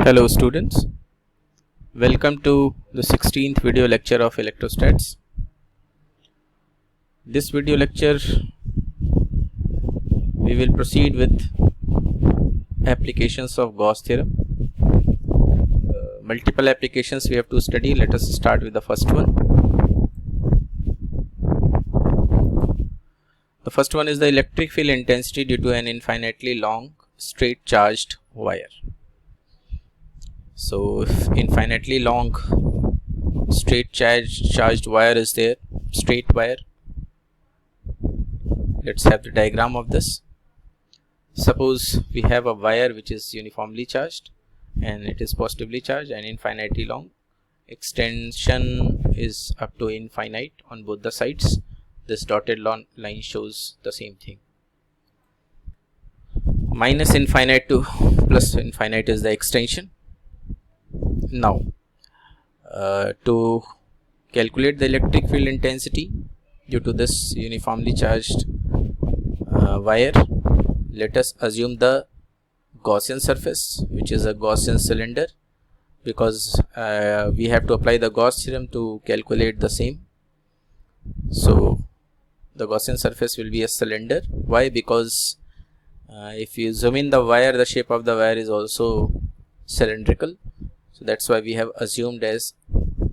Hello students, welcome to the 16th video lecture of electrostats. This video lecture we will proceed with applications of Gauss theorem. Multiple applications we have to study. Let us start with the first one. The first one is the electric field intensity due to an infinitely long straight charged wire. So if infinitely long straight charged wire is there, straight wire, let's have the diagram of this. Suppose we have a wire which is uniformly charged and it is positively charged and infinitely long. Extension is up to infinite on both the sides. This dotted line shows the same thing. Minus infinite to plus infinite is the extension. Now, to calculate the electric field intensity due to this uniformly charged wire, let us assume the Gaussian surface, which is a Gaussian cylinder, because we have to apply the Gauss theorem to calculate the same. So the Gaussian surface will be a cylinder. Why? Because if you zoom in the wire, the shape of the wire is also cylindrical. So that's why we have assumed as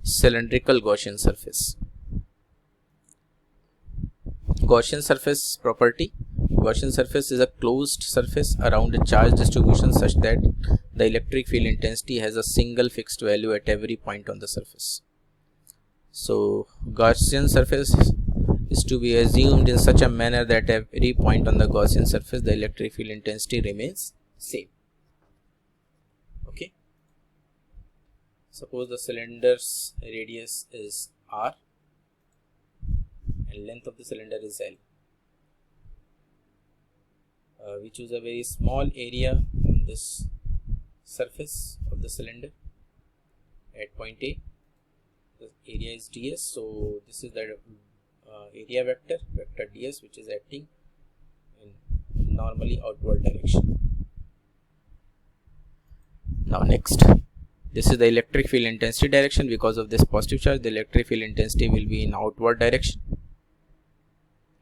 cylindrical Gaussian surface. Gaussian surface property. Gaussian surface is a closed surface around a charge distribution such that the electric field intensity has a single fixed value at every point on the surface. So Gaussian surface is to be assumed in such a manner that at every point on the Gaussian surface the electric field intensity remains same. Okay. Suppose the cylinder's radius is r and length of the cylinder is L. We choose a very small area on this surface of the cylinder at point A. The area is ds, so this is the area vector ds, which is acting in normally outward direction. Now next, this is the electric field intensity direction. Because of this positive charge, the electric field intensity will be in outward direction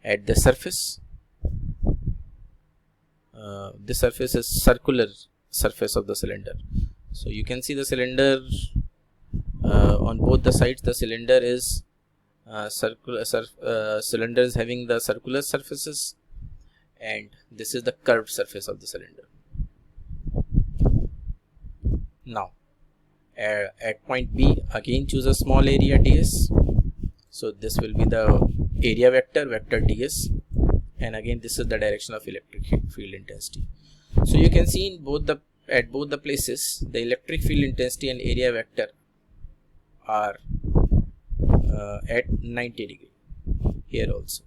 at the surface. This surface is circular surface of the cylinder. So you can see the cylinder on both the sides. The cylinder is cylinder is having the circular surfaces, and this is the curved surface of the cylinder. Now at point B, again choose a small area ds. So this will be the area vector ds, and again this is the direction of electric field intensity. So you can see in at both the places the electric field intensity and area vector are at 90 degree. Here also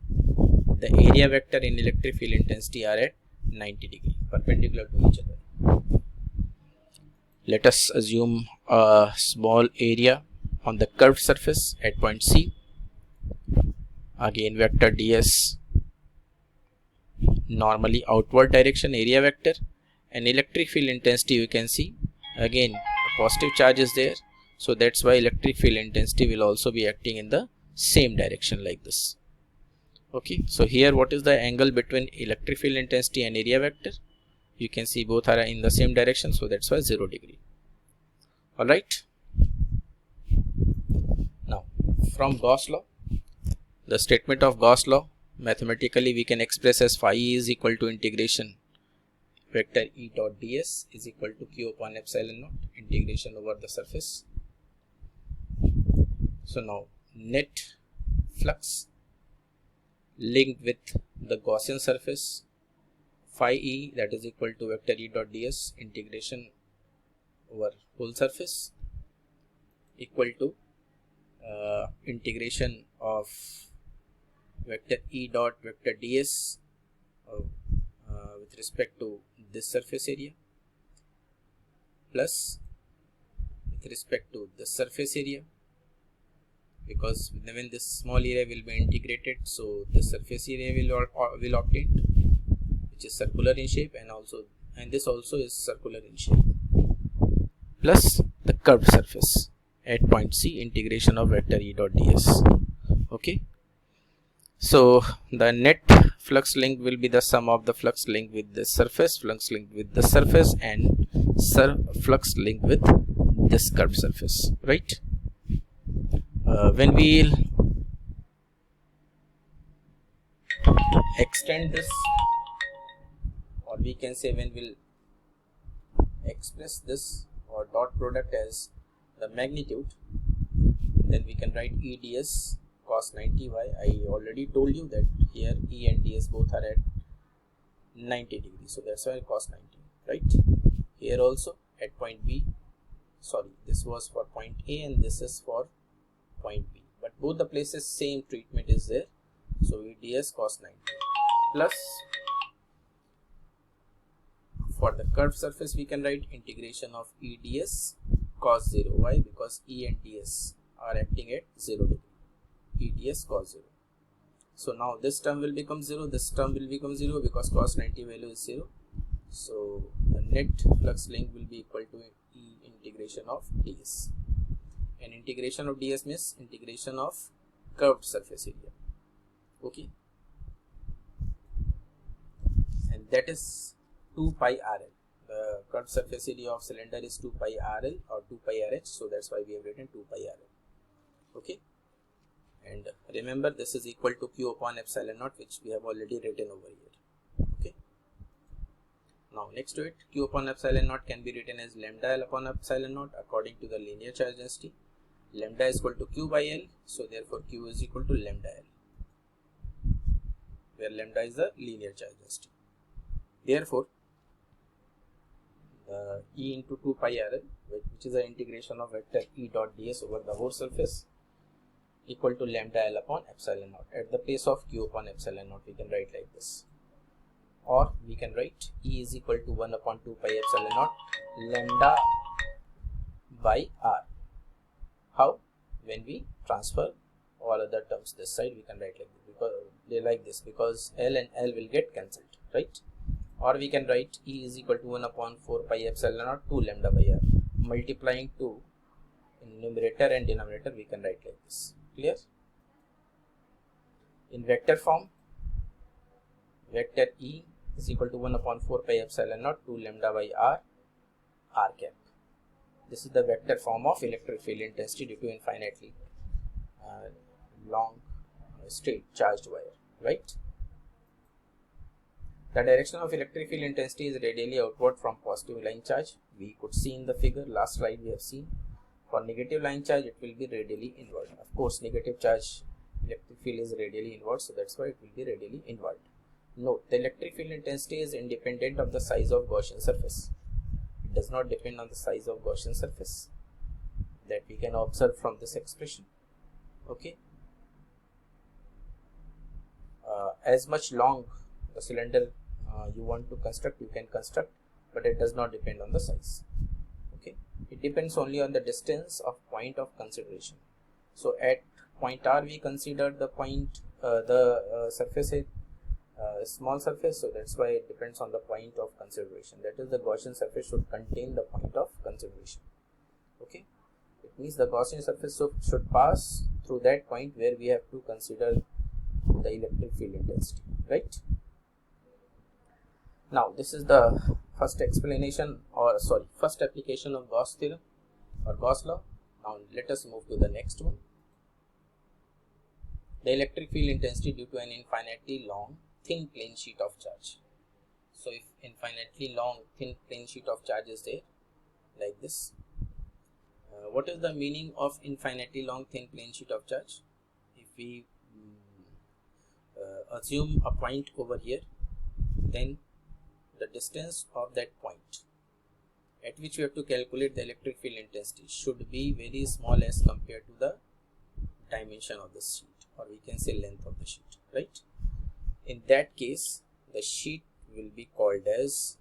the area vector and electric field intensity are at 90 degree, perpendicular to each other. Let us assume a small area on the curved surface at point C. Again vector ds, normally outward direction area vector, and electric field intensity you can see again a positive charge is there, so that's why electric field intensity will also be acting in the same direction like this. Okay, so here what is the angle between electric field intensity and area vector? You can see both are in the same direction, so that's why 0 degree. Alright, now from Gauss law, the statement of Gauss law, mathematically we can express as phi e is equal to integration vector E dot ds is equal to q upon epsilon naught integration over the surface. So now net flux linked with the Gaussian surface phi e, that is equal to vector E dot ds integration over whole surface equal to integration of vector E dot vector ds with respect to this surface area plus with respect to this surface area, because when this small area will be integrated, so the surface area will obtain, which is circular in shape, and this also is circular in shape, plus the curved surface at point C, integration of vector E dot ds. Okay, so the net flux link will be the sum of the flux link with the surface, flux link with the surface, and flux link with this curved surface, right? When we'll extend this, or we can say when we'll express this or dot product as the magnitude, then we can write EDS cos 90y. I already told you that here E and ds both are at 90 degrees, so that's why cos 90, right? Here also at point B, sorry, this was for point A and this is for point B, but both the places same treatment is there, so EDS cos 90 plus for the curved surface we can write integration of EDS cos 0. Why? Because E and ds are acting at 0 degree. EDS cos 0. So now this term will become 0, this term will become 0 because cos 90 value is 0. So the net flux link will be equal to E integration of ds. And integration of ds means integration of curved surface area. Okay. And that is 2 pi RL. The curved surface area of cylinder is 2 pi RL or 2 pi RH, so that's why we have written 2 pi RL. Okay. And remember, this is equal to Q upon epsilon naught, which we have already written over here. Okay. Now next to it, Q upon epsilon naught can be written as lambda L upon epsilon naught according to the linear charge density. Lambda is equal to Q by L, so therefore Q is equal to lambda L, where lambda is the linear charge density. Therefore, E into 2 pi RL, which is the integration of vector E dot ds over the whole surface, equal to lambda L upon epsilon naught. At the place of Q upon epsilon naught, we can write like this. Or we can write E is equal to 1 upon 2 pi epsilon naught lambda by R. How? When we transfer all other terms this side, we can write like this, because they like this, because L and L will get cancelled, right? Or we can write E is equal to 1 upon 4 pi epsilon naught 2 lambda by R. Multiplying 2 in numerator and denominator, we can write like this. Clear? In vector form, vector E is equal to 1 upon 4 pi epsilon naught 2 lambda by R, R cap. This is the vector form of electric field intensity due to infinitely long straight charged wire, right? The direction of electric field intensity is radially outward from positive line charge. We could see in the figure, last slide we have seen. For negative line charge, it will be radially inward. Of course, negative charge electric field is radially inward, so that's why it will be radially inward. Note, the electric field intensity is independent of the size of Gaussian surface. It does not depend on the size of Gaussian surface, that we can observe from this expression. Okay. As much long the cylinder you want to construct, you can construct, but it does not depend on the size. Okay, it depends only on the distance of point of consideration. So at point R we consider the point surface small surface, so that's why it depends on the point of consideration. That is, the Gaussian surface should contain the point of consideration. Okay, it means the Gaussian surface should pass through that point where we have to consider the electric field intensity, right? Now this is the first explanation, or sorry, first application of Gauss theorem or Gauss law. Now let us move to the next one. The electric field intensity due to an infinitely long thin plane sheet of charge. So if infinitely long thin plane sheet of charge is there, like this, what is the meaning of infinitely long thin plane sheet of charge? If we assume a point over here, then the distance of that point at which we have to calculate the electric field intensity should be very small as compared to the dimension of the sheet, or we can say length of the sheet, right? In that case, the sheet will be called as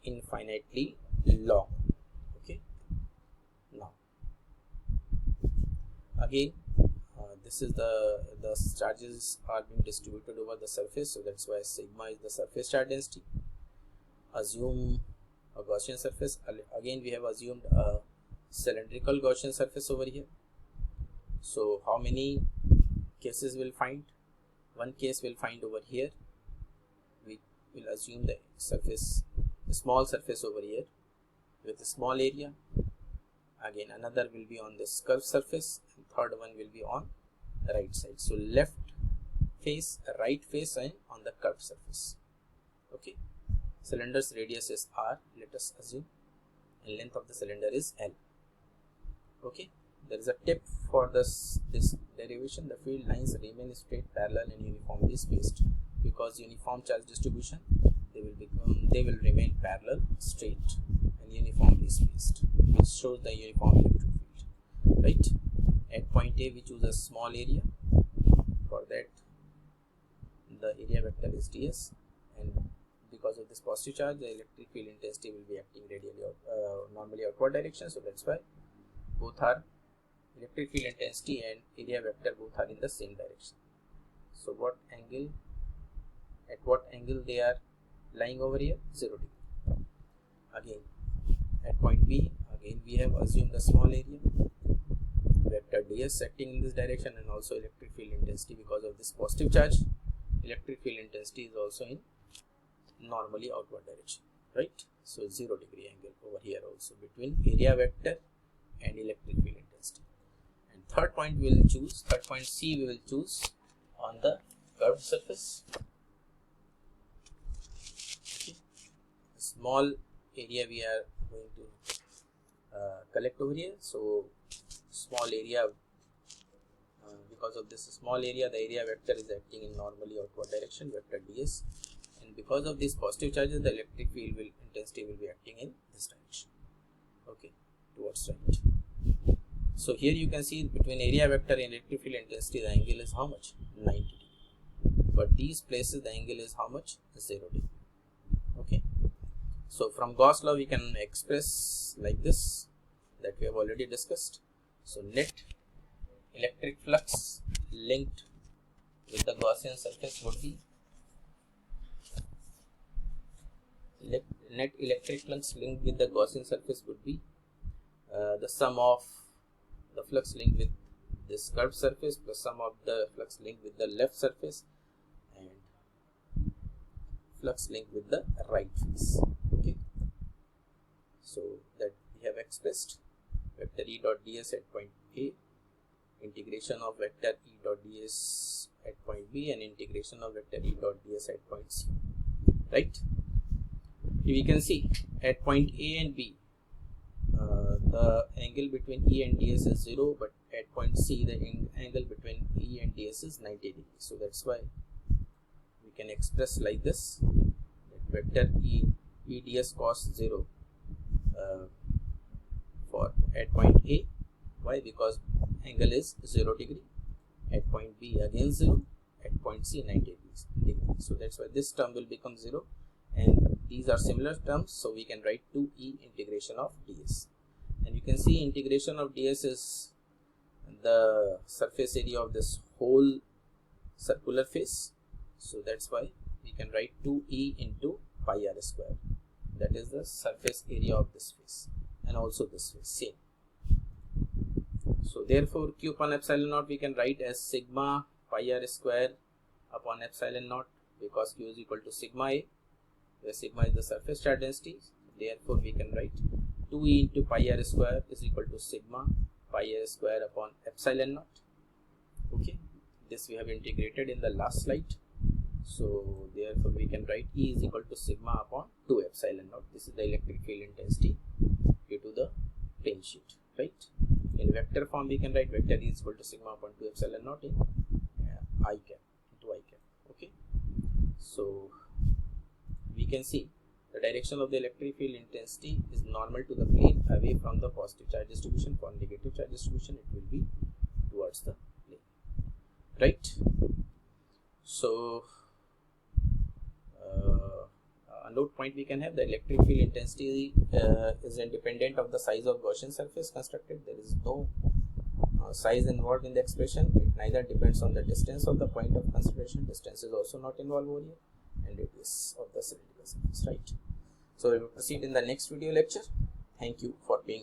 infinitely long. Okay. Now again, this is the charges are being distributed over the surface, so that's why sigma is the surface charge density. Assume a Gaussian surface. Again we have assumed a cylindrical Gaussian surface over here. So how many cases we'll find? One case we'll find over here. We will assume the surface, a small surface over here with a small area. Again another will be on this curved surface, and third one will be on the right side. So left face, right face, and on the curved surface. Okay, cylinder's radius is r, let us assume, and length of the cylinder is L. Okay, there is a tip for this derivation. The field lines remain straight, parallel, and uniformly spaced. Because uniform charge distribution, they will remain parallel, straight, and uniformly spaced, which shows the uniform electric field. Right? At point A, we choose a small area. For that, the area vector is ds, and because of this positive charge, the electric field intensity will be acting radially or normally outward direction. So that's why both are electric field intensity and area vector both are in the same direction. So at what angle they are lying over here? 0 degree. Again at point B, again we have assumed a small area, vector ds acting in this direction, and also electric field intensity. Because of this positive charge, electric field intensity is also in normally outward direction, right? So 0 degree angle over here also between area vector and electric field intensity. And third point C we will choose on the curved surface. Okay. Small area we are going to collect over here. So small area, because of this small area, the area vector is acting in normally outward direction, vector ds, and because of these positive charges, the electric field intensity will be acting in this direction. Okay, towards right. So here you can see between area vector and electric field intensity, the angle is how much? 90 degree. But these places the angle is how much? 0 degree. Okay. So from Gauss law we can express like this, that we have already discussed. So net electric flux linked with the Gaussian surface would be net electric flux linked with the Gaussian surface would be the sum of the flux linked with this curved surface plus sum of the flux linked with the left surface and flux linked with the right face. Okay, so that we have expressed vector E dot ds at point A, integration of vector E dot ds at point B, and integration of vector E dot ds at point C. Right? We can see at point A and B, the angle between E and ds is 0, but at point C the angle between E and ds is 90 degrees. So that's why we can express like this, that vector E ds cos 0 for at point A. Why? Because angle is 0 degree, at point B again 0, at point C 90 degrees. So that's why this term will become 0, and these are similar terms, so we can write 2E integration of ds. And you can see integration of ds is the surface area of this whole circular face. So that's why we can write 2E into pi r square. That is the surface area of this face, and also this face, same. So therefore Q upon epsilon naught we can write as sigma pi r square upon epsilon naught, because Q is equal to sigma A, where sigma is the surface charge density. Therefore we can write 2E into pi r square is equal to sigma pi r square upon epsilon naught. Okay, this we have integrated in the last slide. So therefore we can write E is equal to sigma upon 2 epsilon naught. This is the electric field intensity due to the plane sheet, right? In vector form we can write vector E is equal to sigma upon 2 epsilon naught in I cap into I cap. Okay, so we can see the direction of the electric field intensity is normal to the plane, away from the positive charge distribution. For negative charge distribution it will be towards the plane, right? So a note point we can have, the electric field intensity is independent of the size of Gaussian surface constructed. There is no size involved in the expression. It neither depends on the distance of the point of consideration. Distance is also not involved over here, and radius of the cylindrical surface, right? So we will proceed in the next video lecture. Thank you for being